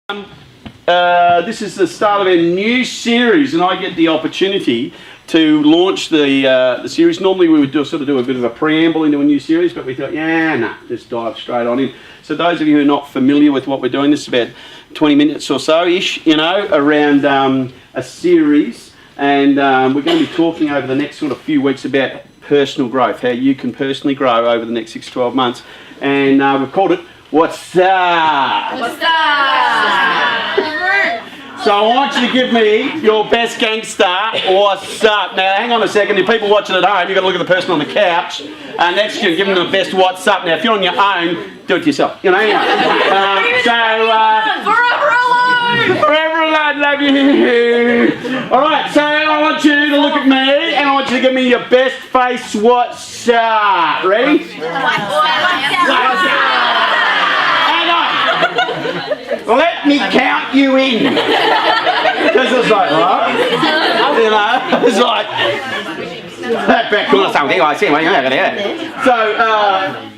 This is the start of a new series, and I get the opportunity to launch the series. Normally we would do a bit of a preamble into a new series, but we thought, just dive straight on in. So those of you who are not familiar with what we're doing, this is about 20 minutes or so-ish, around a series, and we're going to be talking over the next sort of few weeks about personal growth, how you can personally grow over the next 6 to 12 months, and we've called it What's Up? What's up? So I want you to give me your best gangster, what's up? Now hang on a second, if people watching at home, you've got to look at the person on the couch next to you and give them the best what's up. Now if you're on your own, do it yourself. Forever alone! Forever alone, love you! Alright, so I want you to look at me and I want you to give me your best face, what's up? Ready? What's up? Let me count you in. Because it's like, what? It's like, that back corner, so,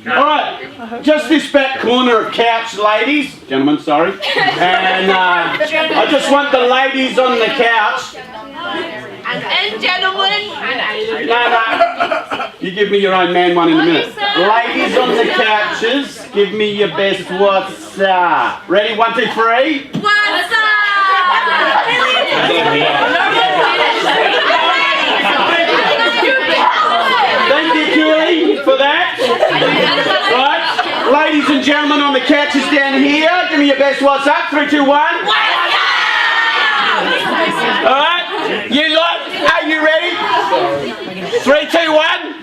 alright, just this back corner of couch, ladies, gentlemen, sorry, and I just want the ladies on the couch. And gentlemen. No. You give me your own man one in a minute. Ladies on the couches, give me your best what's up. Ready? 1, 2, 3. What's up? Thank you, Keely, for that. Right. Ladies and gentlemen on the couches down here, give me your best what's up. 3, 2, 1. Alright. You lot, are you ready? 3, 2, 1.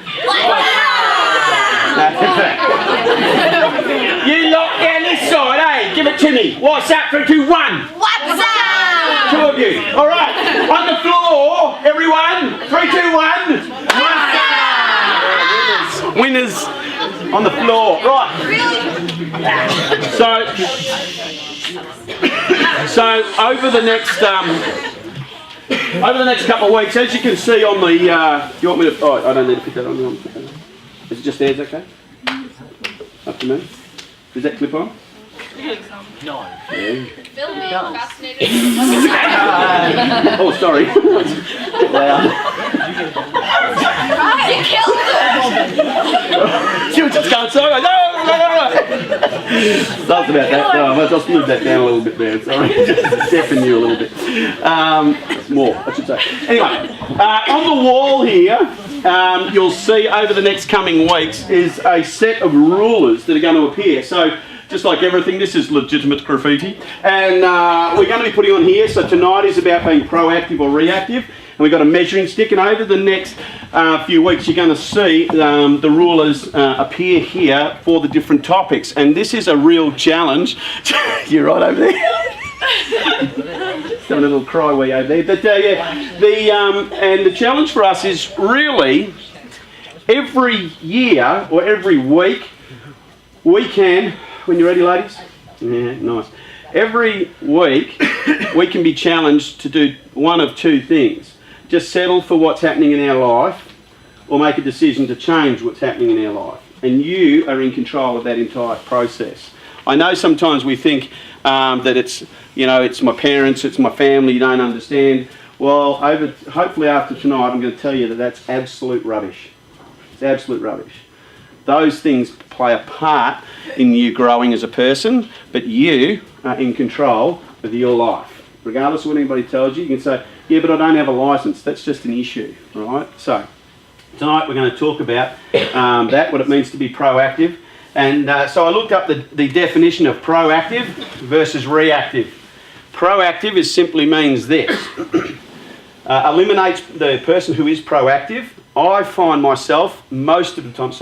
You lot down this side, eh? Give it to me. What's up? 3, 2, 1. What's up? 2 of you. Alright. On the floor, everyone. 3, 2, 1. What's up? Winners on the floor. Right. So over the next couple of weeks, as you can see on the, you want me to, I don't need to put that on. Is it just theirs, okay? Up to me. Is that clip on? No. Yeah. Fascinating. Oh, sorry. You killed him. She was just going, sorry. No. That's about that. I'll just move that down a little bit there. Sorry. Just stepping you a little bit. More, I should say. Anyway, on the wall here, you'll see over the next coming weeks is a set of rulers that are going to appear. So, just like everything, this is legitimate graffiti. And we're going to be putting on here, so tonight is about being proactive or reactive. And we've got a measuring stick, and over the next few weeks you're going to see the rulers appear here for the different topics. And this is a real challenge. You're right over there. Having a little cry way over there. But and the challenge for us is really every year or every week we can, when you're ready ladies? Yeah, nice. Every week we can be challenged to do one of two things. Just settle for what's happening in our life or make a decision to change what's happening in our life. And you are in control of that entire process. I know sometimes we think that it's my parents, it's my family, you don't understand. Well, hopefully after tonight I'm going to tell you that that's absolute rubbish. It's absolute rubbish. Those things play a part in you growing as a person, but you are in control of your life. Regardless of what anybody tells you, you can say, yeah, but I don't have a license. That's just an issue, right? So, tonight we're going to talk about what it means to be proactive. And so I looked up the definition of proactive versus reactive. Proactive simply means this. Eliminates the person who is proactive. I find myself, most of the time,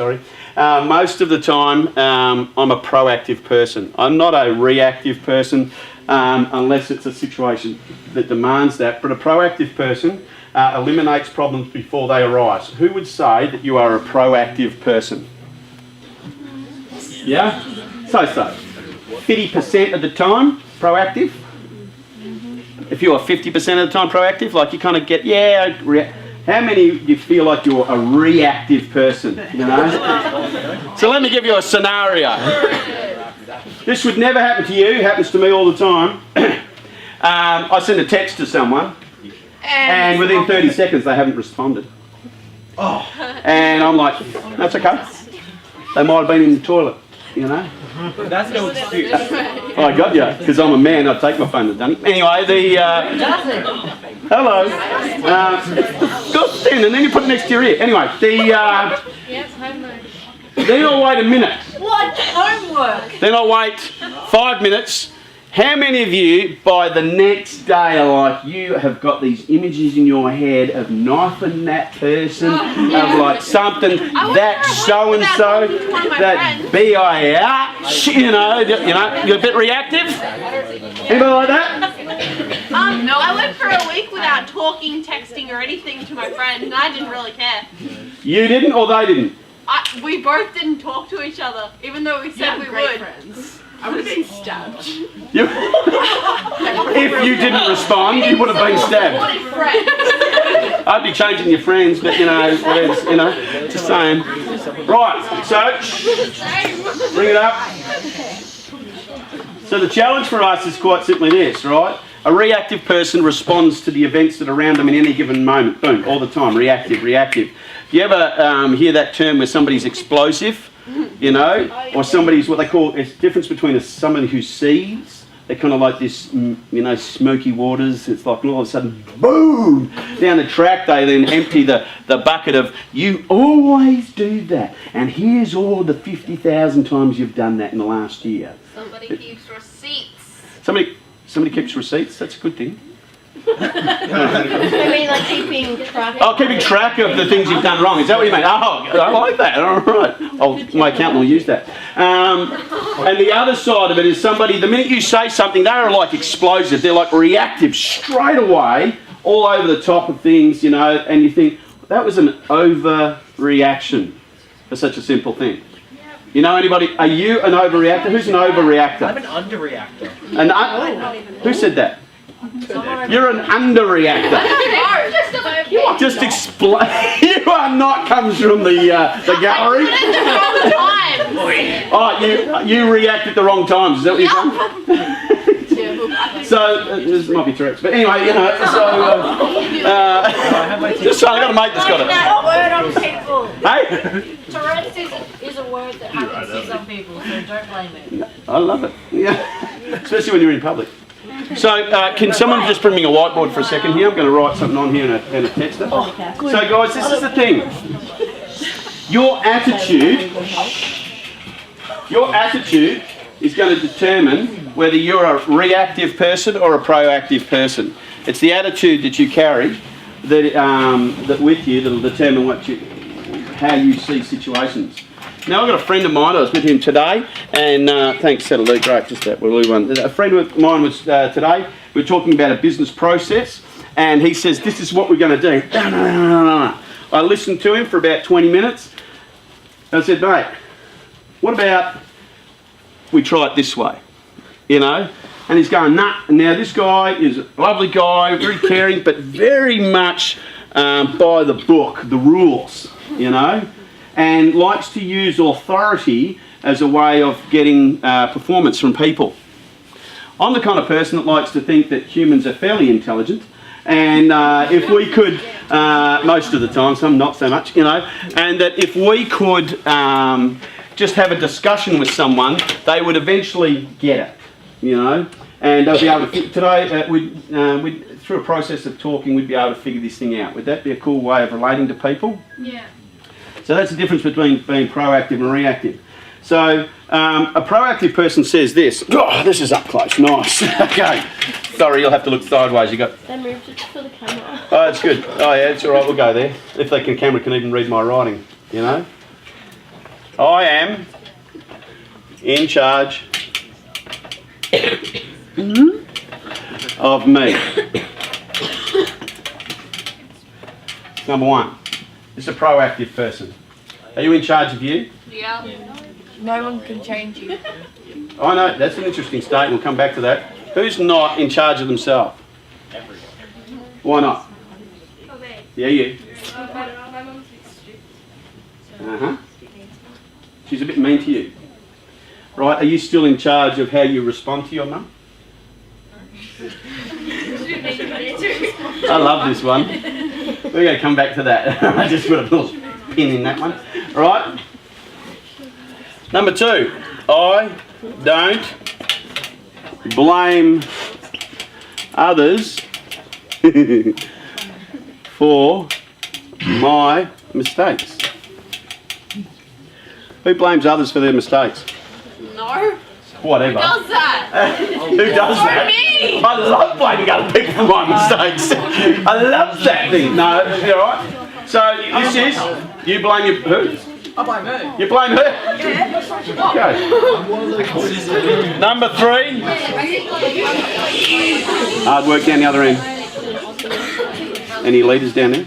I'm a proactive person. I'm not a reactive person unless it's a situation that demands that. But a proactive person eliminates problems before they arise. Who would say that you are a proactive person? Yeah? So. 50% of the time, proactive. If you are 50% of the time proactive, like you kind of get, how many do you feel like you're a reactive person, So let me give you a scenario. This would never happen to you, happens to me all the time. I send a text to someone and within 30 seconds they haven't responded. And I'm like, that's okay. They might have been in the toilet, you know. That's no excuse. I got you, because I'm a man, I'd take my phone and done it. Anyway, hello. Good, and then you put it next to your ear. Anyway, then I'll wait a minute. What? Homework? Then I'll wait 5 minutes. How many of you, by the next day, are like, you have got these images in your head of knifing that person, of like something, that so-and-so, that B-I-H, you know, you're a bit reactive? Anybody like that? No. I went for a week without talking, texting, or anything to my friend, and I didn't really care. You didn't, or they didn't? We both didn't talk to each other, even though we said we would. Friends. I would have been stabbed. If you didn't respond, you would have been stabbed. I'd be changing your friends, but just saying. Right, so, bring it up. So the challenge for us is quite simply this, right? A reactive person responds to the events that are around them in any given moment. Boom, all the time, reactive. Do you ever hear that term where somebody's explosive? You know, or somebody's what they call, it's the difference between somebody who sees, they're kind of like this, smoky waters. It's like all of a sudden, boom, down the track. They then empty the bucket of, you always do that. And here's all the 50,000 times you've done that in the last year. Somebody keeps receipts. Somebody keeps receipts. That's a good thing. I mean, like keeping track. Oh, keeping track of the things you've done wrong. Is that what you mean? Oh, I like that. All right. My accountant will use that. And the other side of it is somebody, the minute you say something, they're like explosive. They're like reactive straight away, all over the top of things, and you think, that was an overreaction for such a simple thing. You know anybody? Are you an overreactor? Who's an overreactor? I'm an underreactor. Who said that? You're an underreactor. Just explain. You are not comes from the gallery. Oh, you react at the wrong times. Is that what you're saying? So this might be Tourette's, but anyway, just saying, I got a mate that's got it. That word on people. Hey. Tourette's is a word that happens to some people, so don't blame it. I love it. Yeah, especially when you're in public. So, can someone just bring me a whiteboard for a second here? I'm going to write something on here and a text it. So, guys, this is the thing. Your attitude is going to determine whether you're a reactive person or a proactive person. It's the attitude that you carry that with you that will determine how you see situations. Now, I've got a friend of mine, I was with him today, and thanks, Saturday, great, just that blue one. A friend of mine was today, we were talking about a business process, and he says, this is what we're going to do. No. I listened to him for about 20 minutes, and I said, mate, what about we try it this way, And he's going, nah. Now, this guy is a lovely guy, very caring, but very much by the book, the rules, and likes to use authority as a way of getting performance from people. I'm the kind of person that likes to think that humans are fairly intelligent, and if we could, most of the time, some not so much, and that if we could just have a discussion with someone, they would eventually get it, and they'll be able to, today, we'd, through a process of talking, we'd be able to figure this thing out. Would that be a cool way of relating to people? Yeah. So that's the difference between being proactive and reactive. So a proactive person says this. Oh, this is up close. Nice. Okay. Sorry, you'll have to look sideways. You got. They moved it for the camera. Oh, it's good. Oh, yeah, it's all right. We'll go there. If the camera can even read my writing, I am in charge of me. Number one. This is a proactive person. Are you in charge of you? Yeah. No one can change you. I know, that's an interesting statement. We'll come back to that. Who's not in charge of themselves? Why not? Yeah, you. She's a bit mean to you. right? Are you still in charge of how you respond to your mum? I love this one. We're going to come back to that. I just put a little pin in that one. All right. Number 2, I don't blame others for my mistakes. Who blames others for their mistakes? No. Whatever. Who does that? Who does that? Me. I love blaming other people for my mistakes. I love that thing. No, you all right? So this is, you blame your who? I blame her. You blame her? Okay. Number 3. Hard work down the other end. Any leaders down there?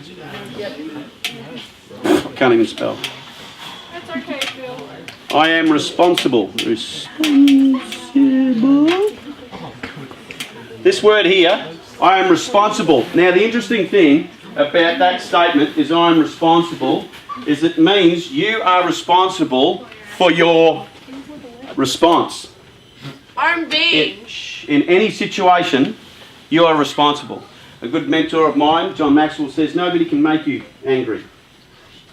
I can't even spell. That's okay, Phil. I am responsible. This word here, I am responsible. Now the interesting thing about that statement is I am responsible is it means you are responsible for your response. I'm being. In any situation, you are responsible. A good mentor of mine, John Maxwell, says nobody can make you angry.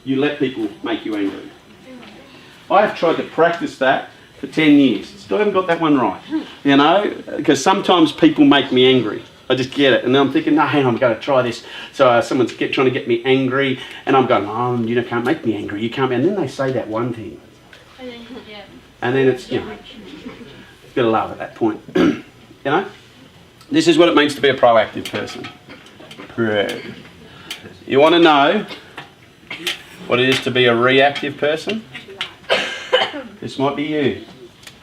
You let people make you angry. I have tried to practice that for 10 years. Still haven't got that one right. You know, because sometimes people make me angry. I just get it. And then I'm thinking, no, hang on, I'm going to try this. So someone's trying to get me angry. And I'm going, oh, you can't make me angry. You can't. And then they say that one thing. And then it's, you know, you've got to laugh at that point. You know? This is what it means to be a proactive person. You want to know what it is to be a reactive person? This might be you.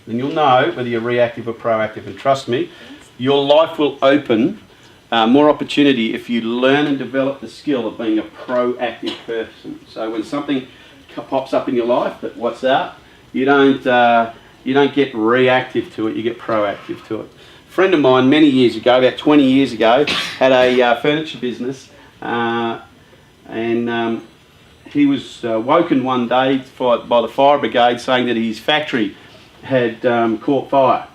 Then you'll know whether you're reactive or proactive. And trust me, your life will open more opportunity if you learn and develop the skill of being a proactive person. So when something pops up in your life that what's that, you don't get reactive to it, you get proactive to it. A friend of mine many years ago, about 20 years ago, had a furniture business and he was woken one day by the fire brigade saying that his factory had caught fire.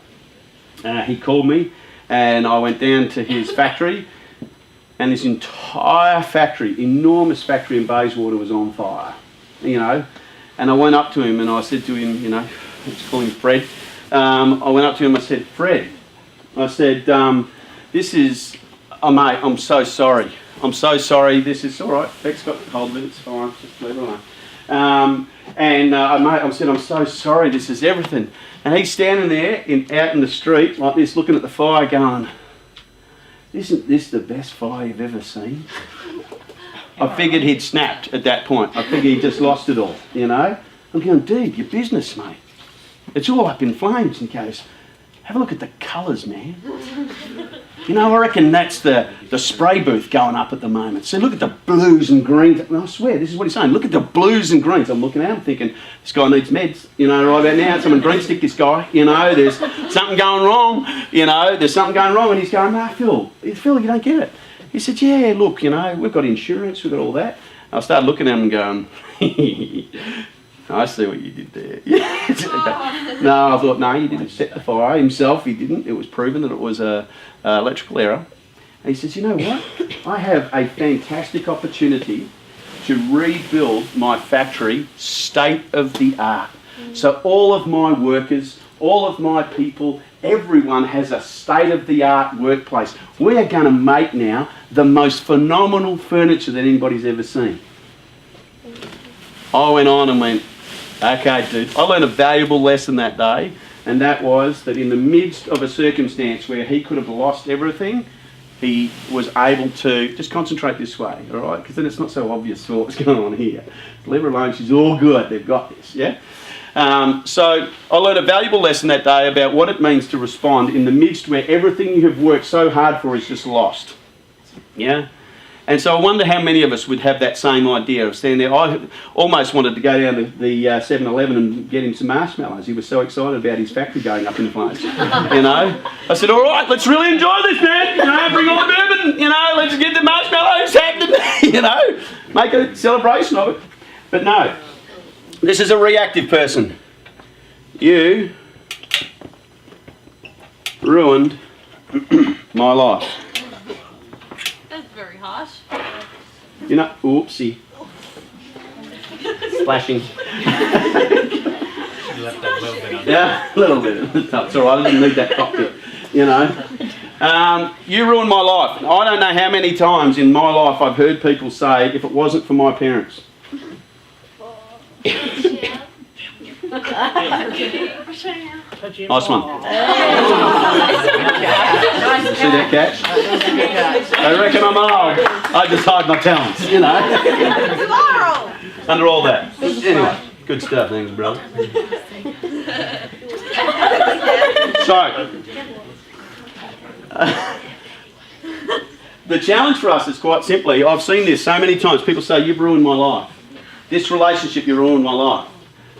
He called me and I went down to his factory and this entire factory, enormous factory in Bayswater was on fire, you know. And I went up to him and I said to him, you know, let's call him Fred. I went up to him and I said, Fred, I said, this is, oh mate, I'm so sorry. I'm so sorry, this is all right. Beck's got hold of it, it's fine, just leave it alone. Mate, I said, I'm so sorry, this is everything. And he's standing there out in the street like this, looking at the fire going, isn't this the best fire you've ever seen? I figured he'd snapped at that point. I figured he'd just lost it all, you know? I'm going, dude, your business, mate. It's all up in flames. And he goes, have a look at the colours, man. You know, I reckon that's the spray booth going up at the moment. So look at the blues and greens. And I swear, this is what he's saying. Look at the blues and greens. I'm looking at him thinking, this guy needs meds, you know, right about now. Someone green stick this guy, you know, there's something going wrong, you know, there's something going wrong. And he's going, no, Phil, you don't get it. He said, yeah, look, you know, we've got insurance, we've got all that. I started looking at him and going, I see what you did there. No, I thought, no, he didn't set the fire himself. He didn't. It was proven that it was an electrical error. And he says, you know what? I have a fantastic opportunity to rebuild my factory state of the art. So all of my workers, all of my people, everyone has a state-of-the-art workplace. We are going to make now the most phenomenal furniture that anybody's ever seen. I went on and went, okay, dude. I learned a valuable lesson that day, and that was that in the midst of a circumstance where he could have lost everything, he was able to just concentrate this way, all right? Because then it's not so obvious what's going on here. Leave her alone. She's all good. They've got this, yeah? So I learned a valuable lesson that day about what it means to respond in the midst where everything you have worked so hard for is just lost. Yeah? And so I wonder how many of us would have that same idea of standing there. I almost wanted to go down to the 7-Eleven and get him some marshmallows. He was so excited about his factory going up in flames. You know? I said, all right, let's really enjoy this, man. You know, bring all the bourbon. You know, let's get the marshmallows happening. You know, make a celebration of it. But no. This is a reactive person. You ruined my life. That's very harsh. You know, oopsie. Splashing. Left that little bit on. Yeah, a little bit. It's alright, I didn't need that cockpit, you know. You ruined my life. I don't know how many times in my life I've heard people say, if it wasn't for my parents. Nice one. See that catch? They reckon I'm old. I just hide my talents, you know. Tomorrow. Under all that. Anyway, good stuff, thanks, brother. So, the challenge for us is quite simply, I've seen this so many times. People say, you've ruined my life. This relationship, you ruined my life.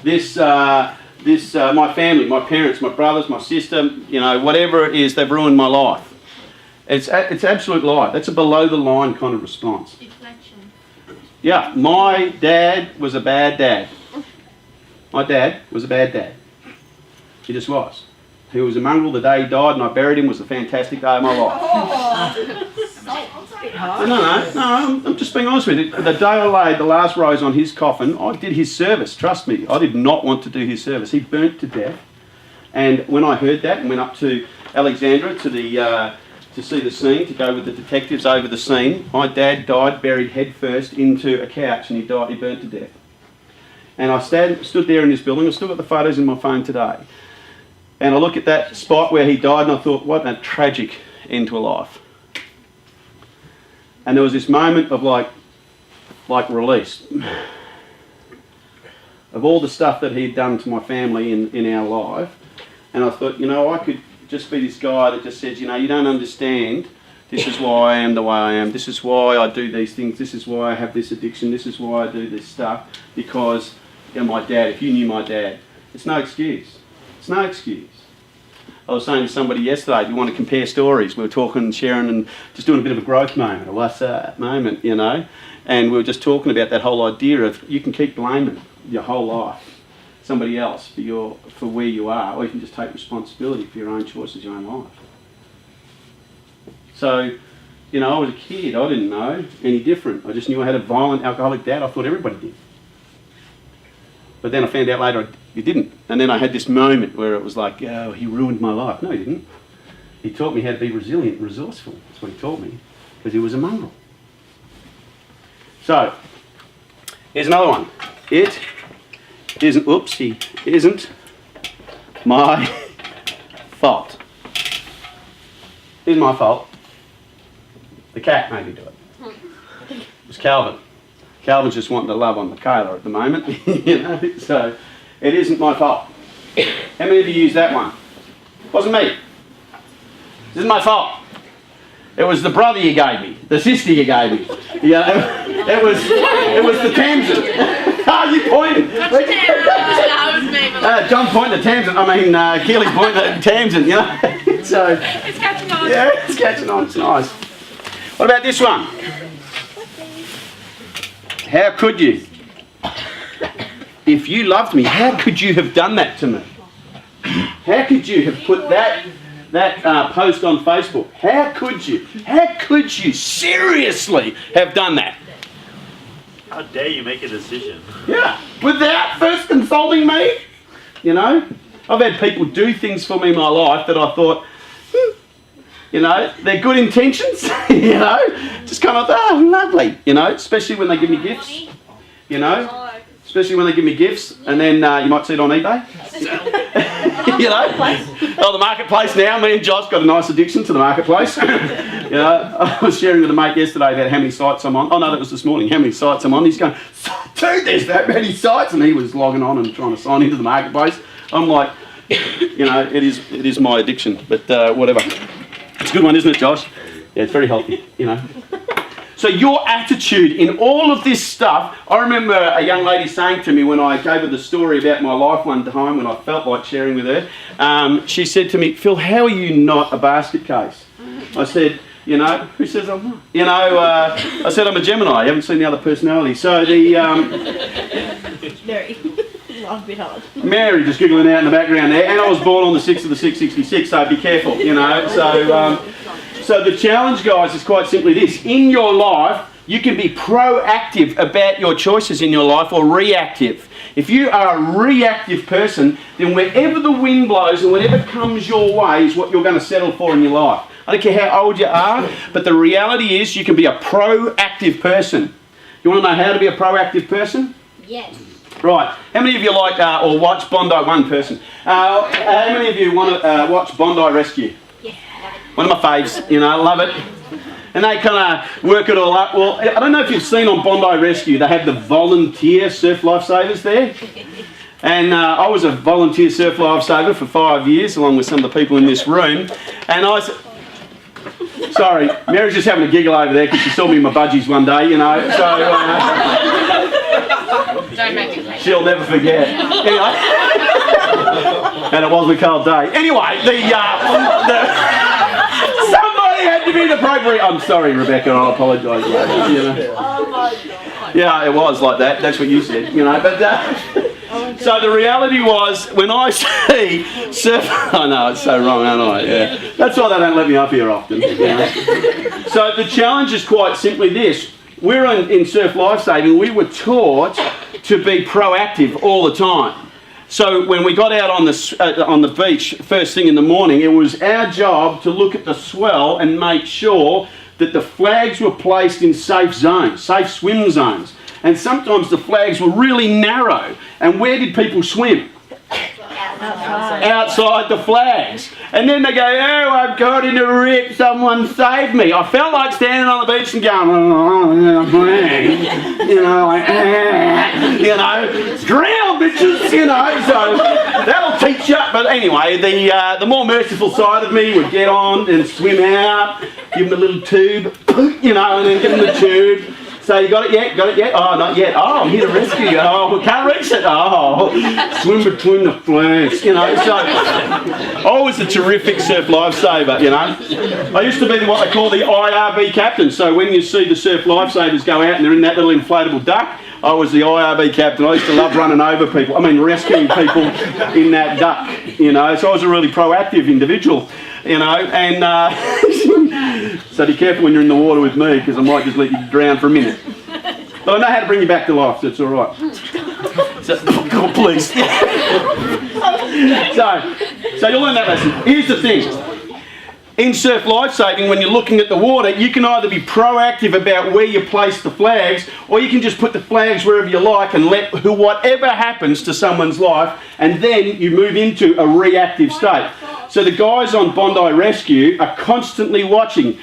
My family, my parents, my brothers, my sister, you know, whatever it is, they've ruined my life. It's absolute lie. That's a below the line kind of response. Deflection. Yeah, my dad was a bad dad. My dad was a bad dad. He just was. He was a mongrel the day he died, and I buried him. Was a fantastic day of my life. No, I'm just being honest with you. The day I laid the last rose on his coffin, I did his service. Trust me, I did not want to do his service. He burnt to death. And when I heard that and went up to Alexandra to see the scene, to go with the detectives over the scene, my dad died buried head first into a couch, and he burnt to death. And I stood there in this building. I've still got the photos in my phone today. And I look at that spot where he died, and I thought, what a tragic end to a life. And there was this moment of like release of all the stuff that he'd done to my family in our life. And I thought, you know, I could just be this guy that just says, you know, you don't understand. This is why I am the way I am. This is why I do these things. This is why I have this addiction. This is why I do this stuff. Because, you know, my dad, if you knew my dad, it's no excuse. It's no excuse. I was saying to somebody yesterday, do you want to compare stories? We were talking, sharing, and just doing a bit of a growth moment, a what's that moment, you know? And we were just talking about that whole idea of you can keep blaming your whole life somebody else for where you are, or you can just take responsibility for your own choices, your own life. So, you know, I was a kid. I didn't know any different. I just knew I had a violent alcoholic dad. I thought everybody did. But then I found out later he didn't. And then I had this moment where it was like, oh, he ruined my life. No, he didn't. He taught me how to be resilient and resourceful. That's what he taught me, because he was a mongrel. So, here's another one. It isn't my fault. It isn't my fault. The cat made me do it. It was Calvin. Calvin's just wanting to love on Michaela at the moment, you know, so it isn't my fault. How many of you used that one? It wasn't me. It isn't my fault. It was the brother you gave me, the sister you gave me. Yeah, it was the Tamsin. Ah, you pointing. That was me. John pointing to Tamsin. I mean, Keely's pointing at Tamsin, you know. So, It's catching on. yeah, it's catching on. It's nice. What about this one? How could you? If you loved me, how could you have done that to me? How could you have put that post on Facebook? How could you? How could you seriously have done that? How dare you make a decision? Yeah, without first consulting me. You know, I've had people do things for me in my life that I thought, you know, they're good intentions, you know, just kind of, oh, lovely, you know, especially when they give me gifts, you know, especially when they give me gifts, and then you might see it on eBay, you know, oh, the marketplace now, me and Josh got a nice addiction to the marketplace, you know, I was sharing with a mate yesterday about how many sites I'm on, oh no, that was this morning, how many sites I'm on, he's going, dude, there's that many sites, and he was logging on and trying to sign into the marketplace. I'm like, you know, it is my addiction, but whatever. It's a good one, isn't it, Josh? Yeah, it's very healthy, you know. So your attitude in all of this stuff, I remember a young lady saying to me when I gave her the story about my life one time when I felt like sharing with her, she said to me, Phil, how are you not a basket case? I said, you know, who says I'm not? You know, I said I'm a Gemini, I haven't seen the other personality. So the... a bit hard. Mary just giggling out in the background there. And I was born on the 6th of the 666, so be careful, you know. So the challenge, guys, is quite simply this. In your life, you can be proactive about your choices in your life or reactive. If you are a reactive person, then wherever the wind blows and whatever comes your way is what you're going to settle for in your life. I don't care how old you are, but the reality is you can be a proactive person. You want to know how to be a proactive person? Yes. Right. How many of you like or watch Bondi? One person. How many of you want to watch Bondi Rescue? Yes. One of my faves. You know, I love it. And they kind of work it all up. Well, I don't know if you've seen on Bondi Rescue, they have the volunteer surf lifesavers there. And I was a volunteer surf lifesaver for 5 years, along with some of the people in this room. And I said, sorry, Mary's just having a giggle over there because she saw me in my budgies one day, you know. So Don't make me cry. she'll never forget. Anyway, and it was a cold day. Anyway, somebody had to be the appropriate. I'm sorry, Rebecca. I apologise. You know. Oh my God. Yeah, it was like that. That's what you said, you know. But so the reality was, when I see surf, I know it's so wrong, aren't I? Yeah, that's why they don't let me up here often. You know? So the challenge is quite simply this: we're in surf lifesaving. We were taught to be proactive all the time. So when we got out on the beach first thing in the morning, it was our job to look at the swell and make sure that the flags were placed in safe zones, safe swim zones. And sometimes the flags were really narrow. And where did people swim? Outside the flags. And then they go, oh, I've got in a rip, someone save me. I felt like standing on the beach and going, you know, like, you know, drown, bitches, you know. So that'll teach you. But anyway, the more merciful side of me would get on and swim out, give them a little tube, you know, and then give them the tube. So you got it yet? Got it yet? Oh, not yet. Oh, I'm here to rescue you. Oh, we can't reach it. Oh, swim between the flags. You know, so I was a terrific surf lifesaver, you know. I used to be what they call the IRB captain. So when you see the surf lifesavers go out and they're in that little inflatable duck, I was the IRB captain. I used to love running over people. I mean, rescuing people in that duck, you know. So I was a really proactive individual, you know, and so be careful when you're in the water with me, because I might just let you drown for a minute. But I know how to bring you back to life, so it's all right. So, oh, please. So you'll learn that lesson. Here's the thing. In surf lifesaving, when you're looking at the water, you can either be proactive about where you place the flags, or you can just put the flags wherever you like and let whatever happens to someone's life, and then you move into a reactive state. So the guys on Bondi Rescue are constantly watching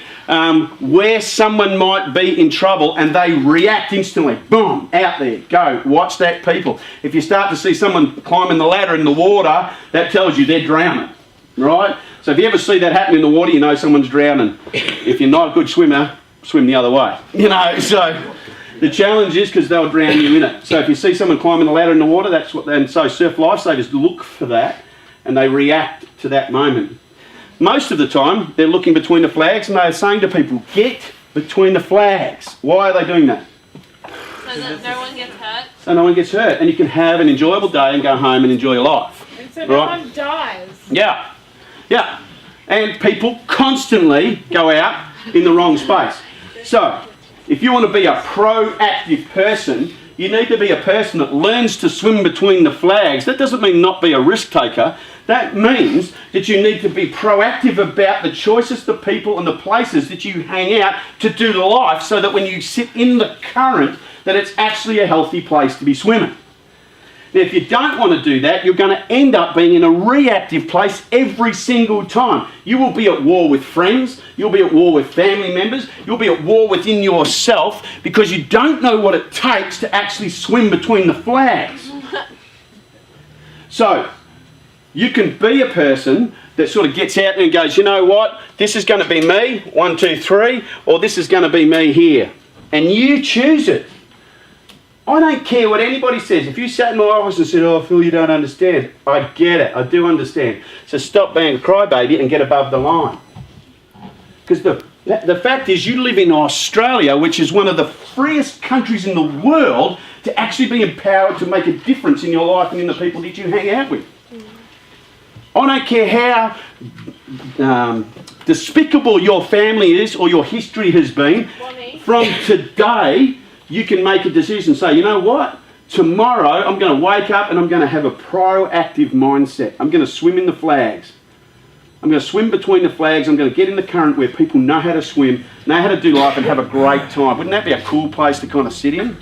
where someone might be in trouble, and they react instantly. Boom, out there, go, watch that people. If you start to see someone climbing the ladder in the water, that tells you they're drowning, right? So if you ever see that happen in the water, you know someone's drowning. If you're not a good swimmer, swim the other way. You know, so the challenge is because they'll drown you in it. So if you see someone climbing the ladder in the water, that's what. And so surf lifesavers look for that, and they react to that moment. Most of the time, they're looking between the flags, and they're saying to people, "Get between the flags." Why are they doing that? So that no one gets hurt. So no one gets hurt, and you can have an enjoyable day and go home and enjoy your life. And so no one dies. Yeah. Yeah, and people constantly go out in the wrong space. So, if you want to be a proactive person, you need to be a person that learns to swim between the flags. That doesn't mean not be a risk taker. That means that you need to be proactive about the choices, the people and the places that you hang out to do the life, so that when you sit in the current, that it's actually a healthy place to be swimming. Now, if you don't want to do that, you're going to end up being in a reactive place every single time. You will be at war with friends, you'll be at war with family members, you'll be at war within yourself, because you don't know what it takes to actually swim between the flags. So, you can be a person that sort of gets out there and goes, you know what, this is going to be me, 1, 2, 3, or this is going to be me here. And you choose it. I don't care what anybody says. If you sat in my office and said, oh, Phil, you don't understand. I get it. I do understand. So stop being a crybaby and get above the line. Because the fact is, you live in Australia, which is one of the freest countries in the world. to actually be empowered to make a difference in your life and in the people that you hang out with. I don't care how despicable your family is or your history has been. From today, you can make a decision. Say, you know what? Tomorrow, I'm going to wake up and I'm going to have a proactive mindset. I'm going to swim in the flags. I'm going to swim between the flags. I'm going to get in the current where people know how to swim, know how to do life and have a great time. Wouldn't that be a cool place to kind of sit in?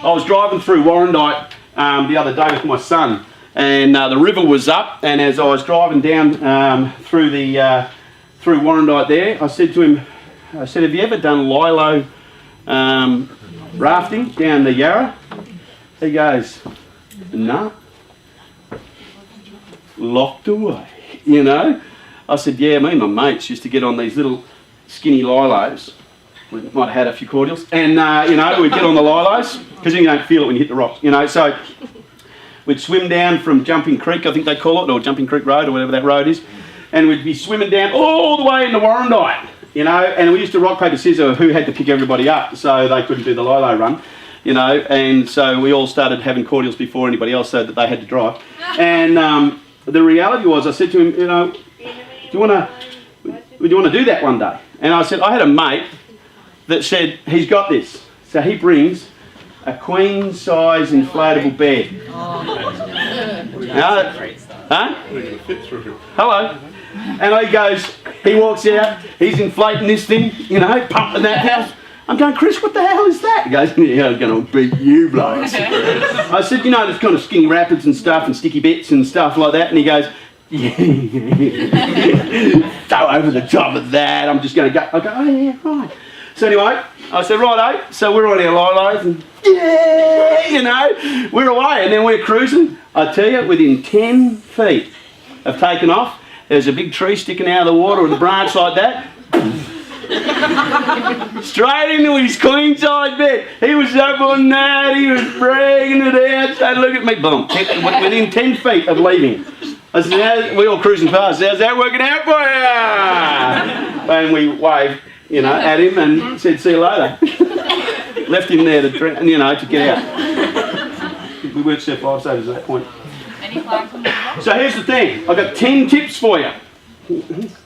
I was driving through Warrandyte the other day with my son, and the river was up, and as I was driving down through Warrandyte there, I said to him, have you ever done lilo rafting down the Yarra? He goes, no. Locked away, you know. I said, yeah, me and my mates used to get on these little skinny lilos. We might have had a few cordials, and you know, we'd get on the lilos because you don't feel it when you hit the rocks, you know. So we'd swim down from Jumping Creek, I think they call it, or Jumping Creek Road, or whatever that road is, and we'd be swimming down all the way into Warrandyte, you know. And we used to rock paper scissors who had to pick everybody up, so they couldn't do the lilo run, you know. And so we all started having cordials before anybody else, so that they had to drive. And the reality was, I said to him, you know, do you want to do that one day? And I said, I had a mate that said he's got this. So he brings a queen size inflatable bed. Huh? Hello. And he goes, he walks out, he's inflating this thing, you know, pumping that house. I'm going, Chris, what the hell is that? He goes, yeah, I'm going to beat you blokes. I said, you know, there's kind of skinny rapids and stuff and sticky bits and stuff like that. And he goes, yeah, go over the top of that. I'm just going to go. I go, oh, yeah, right. So anyway, I said, righto. So we're on our lilos and, yeah, you know, we're away. And then we're cruising. I tell you, within 10 feet of taking off, there's a big tree sticking out of the water with a branch like that. Straight into his queen size bed. He was up on that, he was bragging it out, so look at me, boom, within 10 feet of leaving. I said, we all cruising past, how's that working out for you? And we waved, you know, at him and said, see you later. Left him there to drink, you know, to get out. We weren't Surf Lifesavers at that point. Any flags on the box? So here's the thing, I've got 10 tips for you.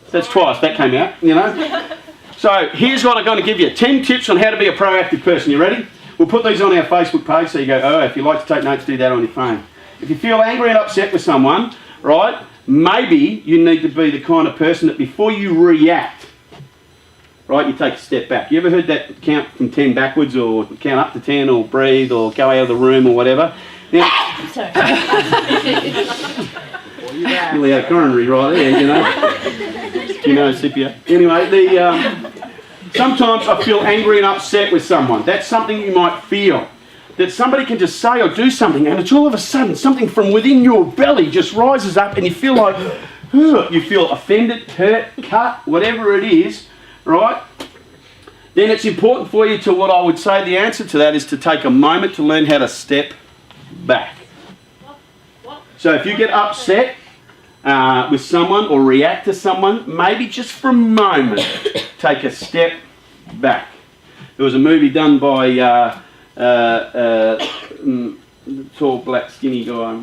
That's twice, that came out, you know. So here's what I'm going to give you. 10 tips on how to be a proactive person. You ready? We'll put these on our Facebook page so you go, oh, if you like to take notes, do that on your phone. If you feel angry and upset with someone, right, maybe you need to be the kind of person that before you react, right, you take a step back. You ever heard that count from 10 backwards or count up to 10 or breathe or go out of the room or whatever? Now, really had a coronary right there, you know. You know, Scipio. Anyway, sometimes I feel angry and upset with someone. That's something you might feel. That somebody can just say or do something and it's all of a sudden something from within your belly just rises up and you feel like, you feel offended, hurt, cut, whatever it is, right? Then it's important for you to, what I would say the answer to that is to take a moment to learn how to step back. So if you get upset with someone or react to someone, maybe just for a moment, take a step back. There was a movie done by tall, black, skinny guy.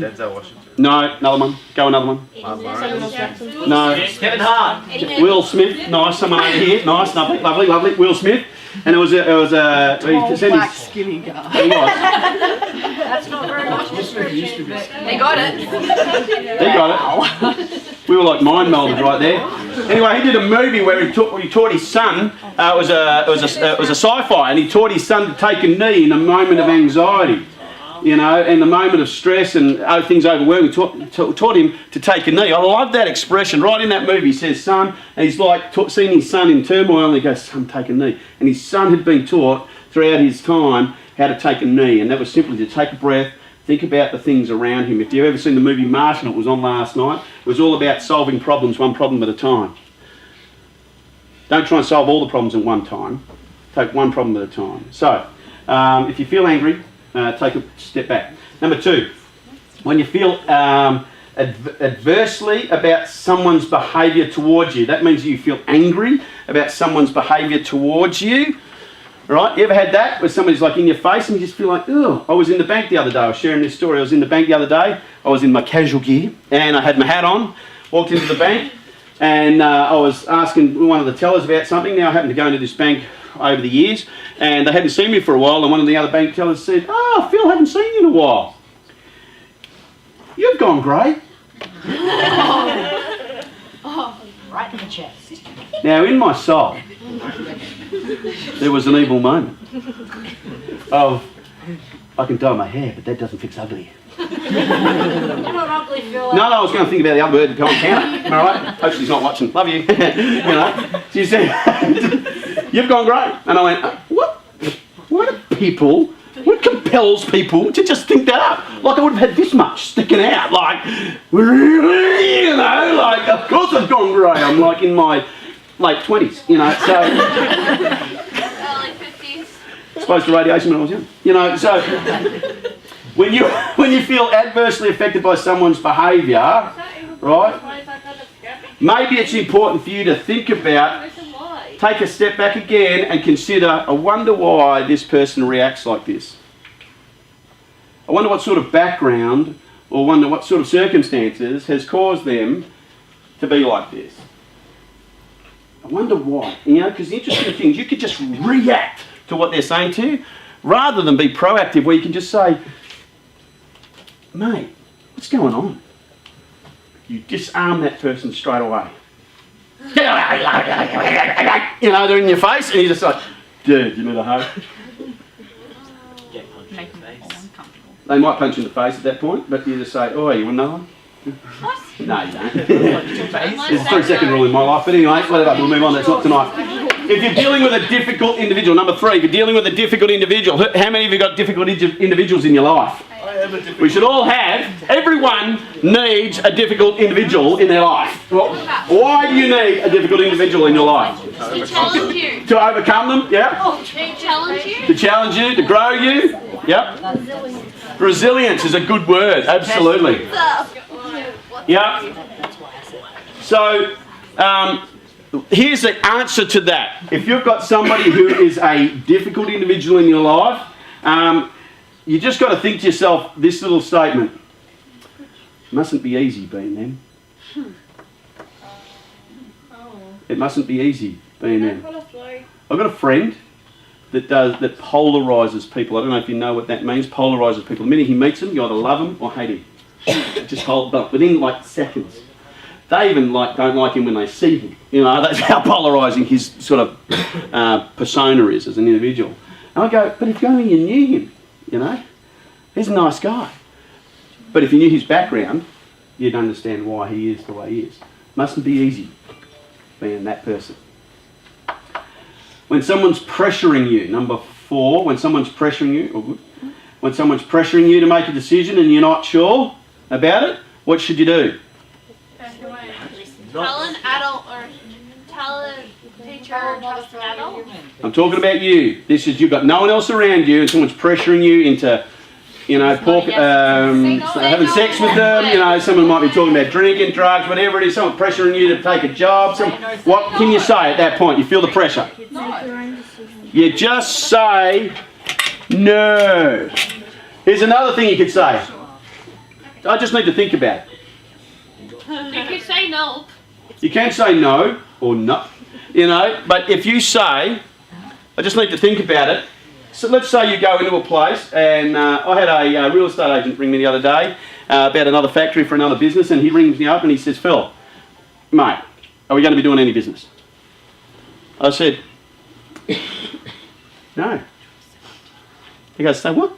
Denzel Washington. No, another one. Go another one. No. Kevin Hart. Will Smith. Nice. Someone over here. Nice. Lovely. Lovely. Lovely. Will Smith. And it was a black skinny guy. He was. That's not very much description, but They got it. He got it. We were like mind melded right there. Anyway, he did a movie where he taught his son. It was a sci-fi, and he taught his son to take a knee in a moment of anxiety, you know, in the moment of stress and things overwhelming. Taught him to take a knee. I love that expression. Right in that movie, he says, "Son," and he's like seeing his son in turmoil, and he goes, "Son, take a knee." And his son had been taught throughout his time how to take a knee, and that was simply to take a breath. Think about the things around him. If you've ever seen the movie Martian, it was on last night. It was all about solving problems one problem at a time. Don't try and solve all the problems at one time. Take one problem at a time. So, if you feel angry, take a step back. Number 2, when you feel adversely about someone's behaviour towards you, that means you feel angry about someone's behaviour towards you, Right? You ever had that where somebody's like in your face and you just feel like, ugh. I was in the bank the other day. I was sharing this story. I was in the bank the other day. I was in my casual gear and I had my hat on. Walked into the bank and I was asking one of the tellers about something. Now I happen to go into this bank over the years and they hadn't seen me for a while, and one of the other bank tellers said, "Oh, Phil, haven't seen you in a while. You've gone grey." Right in the chest. Now in my soul, there was an evil moment of, I can dye my hair, but that doesn't fix ugly. You're not ugly, Phil. No, I was going to think about the other word on counter. Am I right? Hopefully he's not watching. Love you. You know. She said, "You've gone great." And I went, "What? Why do people? What compels people to just think that up? Like I would have had this much sticking out. Like, really, you know, like of course I've gone grey. I'm like in my late 20s, you know. So Early 50s. exposed to radiation when I was young, you know. So when you feel adversely affected by someone's behaviour, right? Maybe it's important for you to think about, take a step back again and consider, I wonder why this person reacts like this. I wonder what sort of background or wonder what sort of circumstances has caused them to be like this. I wonder why. You know, because the interesting thing is you could just react to what they're saying to you rather than be proactive where you can just say, "Mate, what's going on?" You disarm that person straight away. You know, they're in your face and you're just like, "Dude, you need a hug?" They might punch you in the face at that point, but you just say, "Oh, you want another one?" No, you don't. There's a 3-second rule in my life, but anyway, whatever, we'll move on, that's not tonight. If you're dealing with a difficult individual, number 3, if you're dealing with a difficult individual, how many of you got difficult individuals in your life? We should all have, everyone needs a difficult individual in their life. Well, why do you need a difficult individual in your life? To challenge you. To overcome them, yeah? To challenge you. To challenge you, to grow you, yep. Resilience is a good word, absolutely. Yep. So, here's the answer to that. If you've got somebody who is a difficult individual in your life, you just got to think to yourself this little statement. Mustn't be easy being them. It mustn't be easy being them. I've got a friend that polarises people. I don't know if you know what that means. Polarises people. The minute he meets them, you either love him or hate him. Just but within like seconds. They even don't like him when they see him. You know, that's how polarising his sort of persona is as an individual. And I go, but if only you knew him, you know, he's a nice guy. But if you knew his background, you'd understand why he is the way he is. Mustn't be easy being that person. When someone's pressuring you, number 4, when someone's pressuring you, when someone's pressuring you to make a decision and you're not sure about it, what should you do? Tell an adult or tell a teacher or trust an adult. I'm talking about you. This is, you've got no one else around you and someone's pressuring you into, you know, having sex with them. You know, someone might be talking about drinking, drugs, whatever it is. Someone pressuring you to take a job. What can you say at that point? You feel the pressure. You just say no. Here's another thing you could say. I just need to think about it. You could say no. You can say no or no, you know, but if you say, I just need to think about it. So let's say you go into a place, and I had a real estate agent ring me the other day about another factory for another business, and he rings me up and he says, "Phil, mate, are we going to be doing any business?" I said, "No." He goes, "So what?"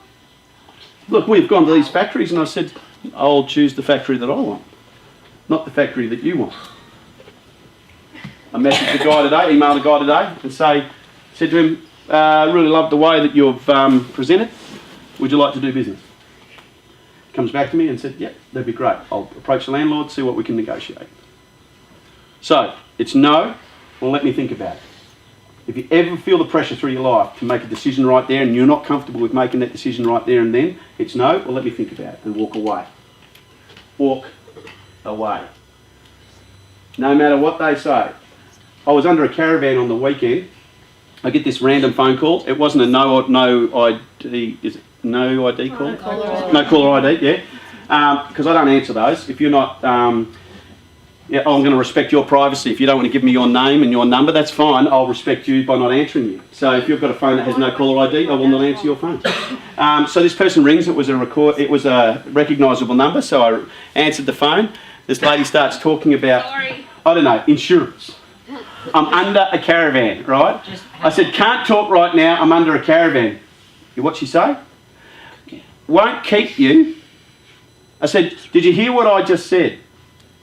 "Look, we've gone to these factories," and I said, "I'll choose the factory that I want, not the factory that you want." I messaged the guy today, emailed the guy today, and said to him, "Really love the way that you've presented. Would you like to do business?" Comes back to me and said, "Yeah, that'd be great. I'll approach the landlord, see what we can negotiate." So, it's no, or let me think about it. If you ever feel the pressure through your life to make a decision right there and you're not comfortable with making that decision right there and then, it's no, or let me think about it, and walk away. Walk away. No matter what they say. I was under a caravan on the weekend I get this random phone call. It wasn't a no ID, is it no ID call? No caller ID, yeah. Because I don't answer those. If you're not, yeah, I'm going to respect your privacy. If you don't want to give me your name and your number, that's fine. I'll respect you by not answering you. So if you've got a phone that has no caller ID, I will not answer your phone. So this person rings. It was a recognisable number. So I answered the phone. This lady starts talking about, I don't know, insurance. I'm under a caravan, right? I said, can't talk right now. I'm under a caravan. What'd she say? Won't keep you. I said, did you hear what I just said?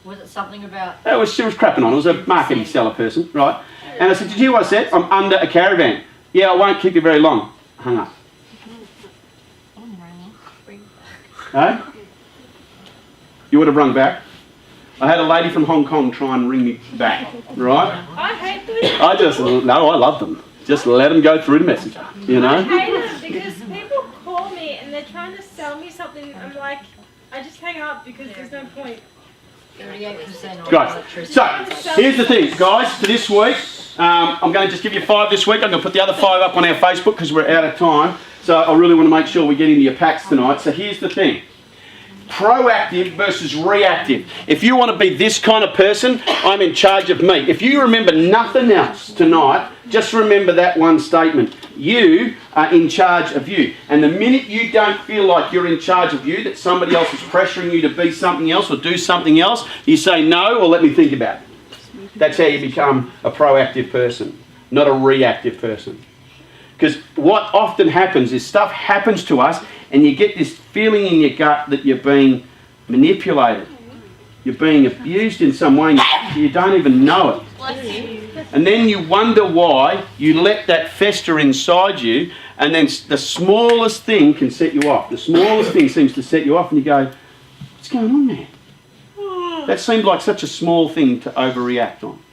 Was it something about... She was crapping on. It was a marketing seller person, right? And I said, did you hear what I said? I'm under a caravan. Yeah, I won't keep you very long. Hung up. Hey? You would have rung back. I had a lady from Hong Kong try and ring me back, right? I hate this. I love them. Just let them go through the messenger, you know? I hate it because people call me and they're trying to sell me something. I'm like, I just hang up because there's no point. 38% Great. electricity. So, here's the thing, guys, for this week, I'm going to just give you 5 this week. I'm going to put the other 5 up on our Facebook because we're out of time. So I really want to make sure we get into your packs tonight. So here's the thing. Proactive versus reactive. If you want to be this kind of person, I'm in charge of me. If you remember nothing else tonight, just remember that one statement. You are in charge of you. And the minute you don't feel like you're in charge of you, that somebody else is pressuring you to be something else or do something else, you say no or let me think about it. That's how you become a proactive person, not a reactive person. Because what often happens is stuff happens to us and you get this feeling in your gut that you're being manipulated. You're being abused in some way and you don't even know it. And then you wonder why you let that fester inside you, and then the smallest thing can set you off. The smallest thing seems to set you off and you go, what's going on there? That seemed like such a small thing to overreact on.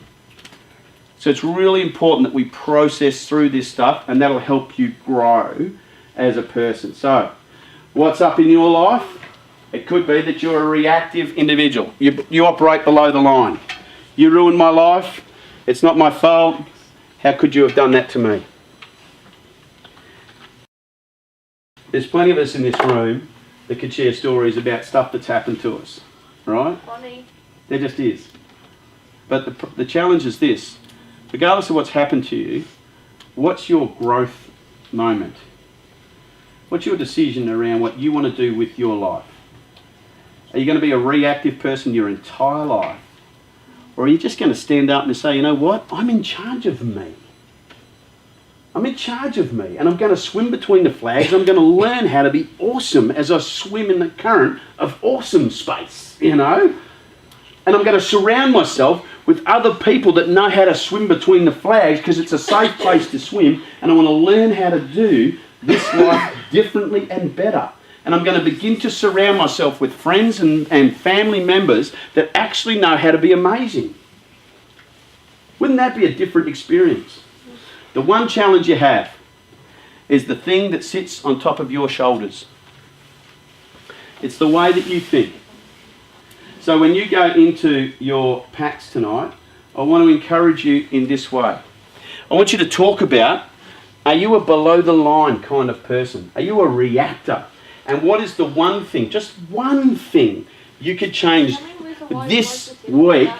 So it's really important that we process through this stuff, and that'll help you grow as a person. So, what's up in your life? It could be that you're a reactive individual. You operate below the line. You ruined my life. It's not my fault. How could you have done that to me? There's plenty of us in this room that could share stories about stuff that's happened to us, right? Funny. There just is. But the challenge is this. Regardless of what's happened to you, what's your growth moment? What's your decision around what you want to do with your life? Are you going to be a reactive person your entire life? Or are you just going to stand up and say, you know what? I'm in charge of me. I'm in charge of me. And I'm going to swim between the flags. I'm going to learn how to be awesome as I swim in the current of awesome space, you know? And I'm going to surround myself with other people that know how to swim between the flags because it's a safe place to swim, and I want to learn how to do this life differently and better. And I'm going to begin to surround myself with friends and family members that actually know how to be amazing. Wouldn't that be a different experience? The one challenge you have is the thing that sits on top of your shoulders. It's the way that you think. So when you go into your packs tonight, I want to encourage you in this way. I want you to talk about, are you a below the line kind of person? Are you a reactor? And what is the one thing, just one thing, you could change this week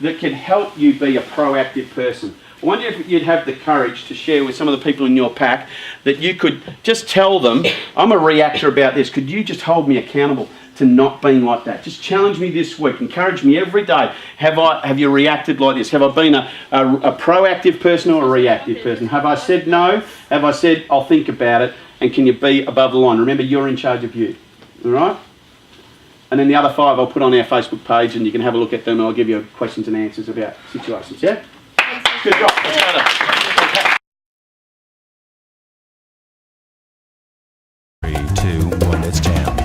that can help you be a proactive person? I wonder if you'd have the courage to share with some of the people in your pack that you could just tell them, I'm a reactor about this. Could you just hold me accountable to not being like that? Just challenge me this week. Encourage me every day. Have you reacted like this? Have I been a proactive person or a reactive person? Have I said no? Have I said I'll think about it? And can you be above the line? Remember, you're in charge of you. All right? And then the other 5 I'll put on our Facebook page and you can have a look at them and I'll give you questions and answers about situations. Yeah? Good job. Let's go to 3, 2, 1, let's jam.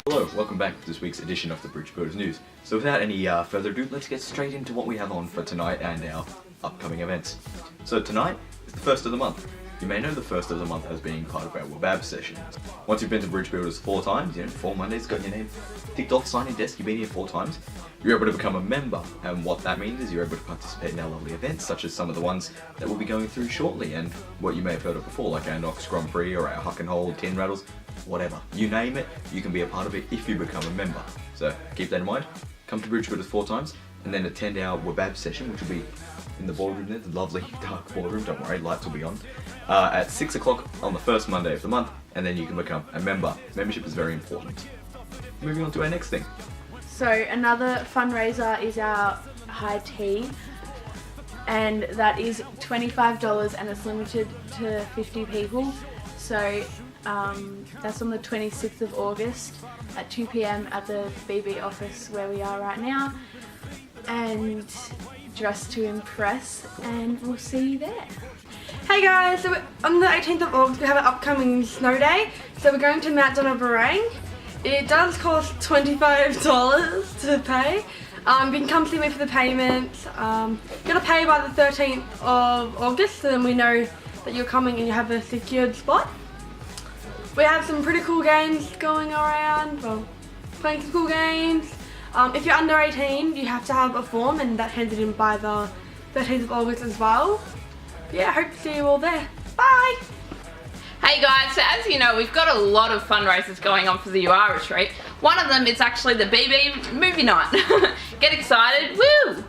Hello, welcome back to this week's edition of the Bridge Builders News. So without any further ado, let's get straight into what we have on for tonight and our upcoming events. So tonight is the first of the month, You may know the first of the month as being part of our WebAB session. Once you've been to Bridge Builders 4 times, 4 Mondays, got your name ticked off, signed your desk, you've been here 4 times, you're able to become a member. And what that means is you're able to participate in our lovely events, such as some of the ones that we'll be going through shortly, and what you may have heard of before, like our Knox Grand Prix or our Huck and Hold, Tin Rattles, whatever. You name it, you can be a part of it if you become a member. So keep that in mind. Come to Bridge Builders 4 times, and then attend our WebAB session, which will be in the ballroom there, the lovely dark ballroom, don't worry, lights will be on, at 6 o'clock on the first Monday of the month, and then you can become a member. Membership is very important. Moving on to our next thing. So another fundraiser is our high tea, and that is $25 and it's limited to 50 people. So that's on the 26th of August at 2 PM at the BB office where we are right now, and dress to impress, and we'll see you there. Hey guys, so on the 18th of August we have an upcoming snow day, so we're going to Mount Donald-Barang. It does cost $25 to pay. You can come see me for the payment. You gotta pay by the 13th of August, so then we know that you're coming and you have a secured spot. We have some pretty cool games going around, well, playing some cool games. If you're under 18, you have to have a form, and that's handed in by the 13th of August as well. Yeah, I hope to see you all there. Bye! Hey guys, so as you know, we've got a lot of fundraisers going on for the UR retreat. One of them is actually the BB movie night. Get excited, woo!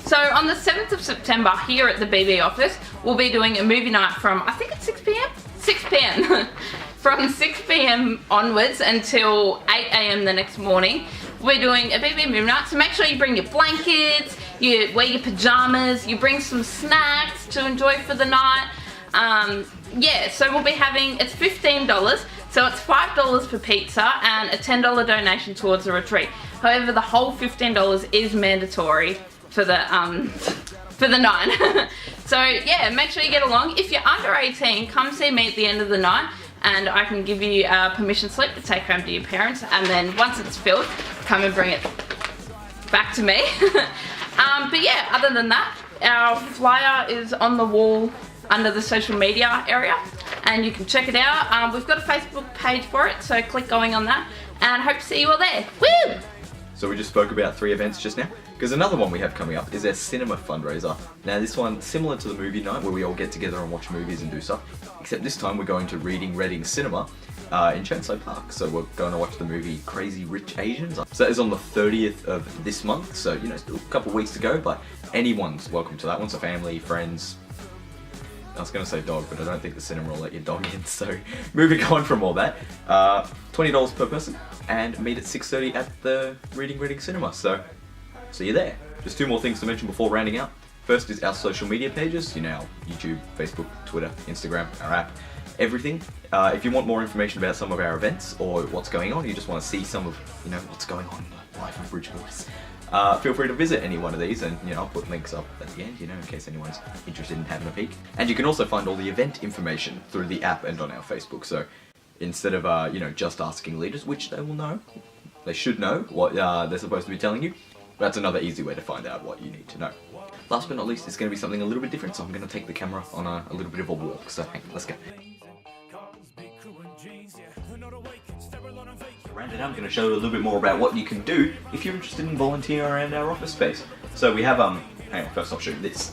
So on the 7th of September here at the BB office, we'll be doing a movie night from, I think it's 6 PM? 6 PM. From 6 PM onwards until 8 AM the next morning. We're doing a BB movie night, so make sure you bring your blankets, you wear your pajamas, you bring some snacks to enjoy for the night. Yeah, so we'll be having, it's $15, so it's $5 for pizza and a $10 donation towards the retreat. However, the whole $15 is mandatory for the night. So yeah, make sure you get along. If you're under 18, come see me at the end of the night, and I can give you a permission slip to take home to your parents, and then once it's filled, come and bring it back to me. But yeah, other than that, our flyer is on the wall under the social media area, and you can check it out. We've got a Facebook page for it, so click going on that, and hope to see you all there. Woo! So we just spoke about 3 events just now, because another one we have coming up is our cinema fundraiser. Now this one, similar to the movie night where we all get together and watch movies and do stuff, except this time we're going to Reading Cinema in Chenslow Park. So we're going to watch the movie Crazy Rich Asians. So that is on the 30th of this month, so still a couple of weeks to go, but anyone's welcome to that one, so family, friends. I was going to say dog, but I don't think the cinema will let your dog in, so moving on from all that. $20 per person, and meet at 6:30 at the Reading Cinema, so see you there. Just 2 more things to mention before rounding out. First is our social media pages, YouTube, Facebook, Twitter, Instagram, our app, everything. If you want more information about some of our events or what's going on, you just want to see some of what's going on in the life of Bridge Builders, feel free to visit any one of these, and I'll put links up at the end, in case anyone's interested in having a peek. And you can also find all the event information through the app and on our Facebook. So instead of just asking leaders, which they will know, they should know what they're supposed to be telling you. That's another easy way to find out what you need to know. Last but not least, it's going to be something a little bit different, so I'm going to take the camera on a little bit of a walk. So hang on, let's go. Around it, I'm going to show you a little bit more about what you can do if you're interested in volunteering around our office space. So we have, hang on, first I'll show you this.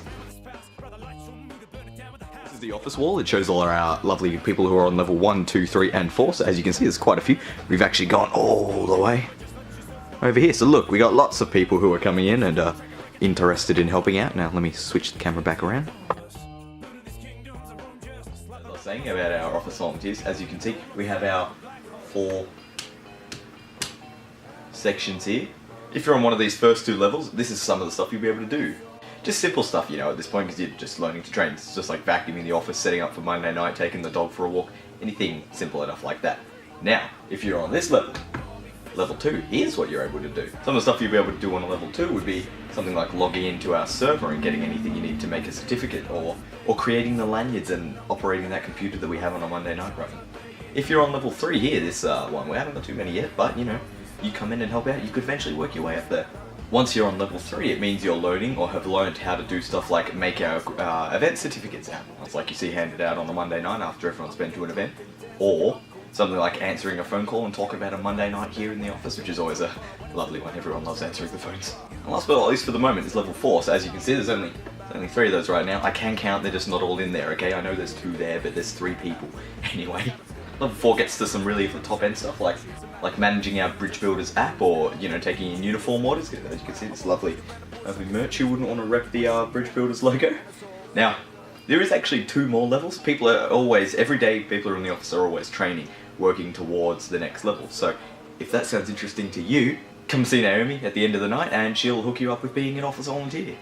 This is the office wall. It shows all our lovely people who are on level 1, 2, 3, and 4. So as you can see, there's quite a few. We've actually gone all the way over here. So look, we got lots of people who are coming in and interested in helping out. Now let me switch the camera back around. As I was saying about our office volunteers, as you can see, we have our 4 sections here. If you're on one of these first 2 levels, this is some of the stuff you'll be able to do. Just simple stuff, at this point, because you're just learning to train. It's just like vacuuming the office, setting up for Monday night, taking the dog for a walk, anything simple enough like that. Now, if you're on this level, level 2, here's what you're able to do. Some of the stuff you'll be able to do on a level 2 would be something like logging into our server and getting anything you need to make a certificate, or creating the lanyards and operating that computer that we have on a Monday night run. If you're on level 3 here, this one, we haven't got too many yet, but you come in and help out, you could eventually work your way up there. Once you're on level 3, it means you're learning or have learned how to do stuff like make our event certificates out. It's like you see handed out on a Monday night after everyone's been to an event. Or something like answering a phone call and talk about a Monday night here in the office, which is always a lovely one. Everyone loves answering the phones. And last but not least for the moment is level 4. So as you can see, there's only 3 of those right now. I can count, they're just not all in there, okay? I know there's 2 there, but there's 3 people. Anyway, level 4 gets to some really top end stuff like managing our Bridge Builders app, or, you know, taking in uniform orders. As you can see, this lovely merch. You wouldn't want to rep the Bridge Builders logo. Now, there is actually 2 more levels. People are always, every day people are in the office are always training, working towards the next level. So if that sounds interesting to you, come see Naomi at the end of the night and she'll hook you up with being an office volunteer.